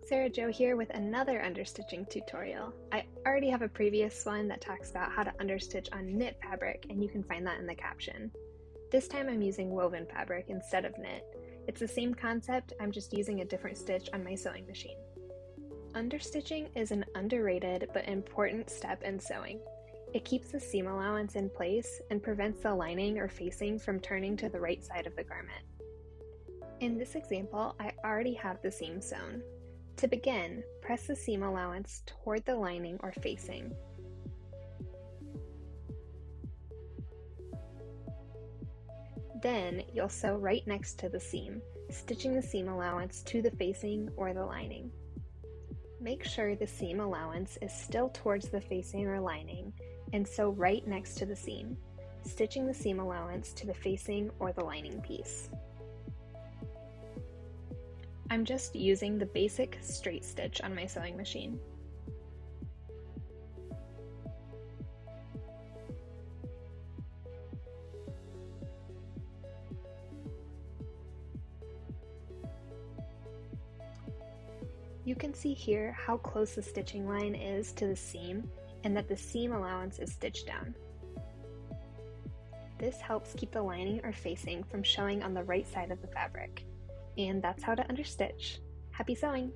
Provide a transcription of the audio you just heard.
Sarah Jo here with another understitching tutorial. I already have a previous one that talks about how to understitch on knit fabric, and you can find that in the caption. This time I'm using woven fabric instead of knit. It's the same concept, I'm just using a different stitch on my sewing machine. Understitching is an underrated but important step in sewing. It keeps the seam allowance in place and prevents the lining or facing from turning to the right side of the garment. In this example, I already have the seam sewn. To begin, press the seam allowance toward the lining or facing. Then you'll sew right next to the seam, stitching the seam allowance to the facing or the lining. Make sure the seam allowance is still towards the facing or lining and sew right next to the seam, stitching the seam allowance to the facing or the lining piece. I'm just using the basic straight stitch on my sewing machine. You can see here how close the stitching line is to the seam and that the seam allowance is stitched down. This helps keep the lining or facing from showing on the right side of the fabric. And that's how to understitch. Happy sewing!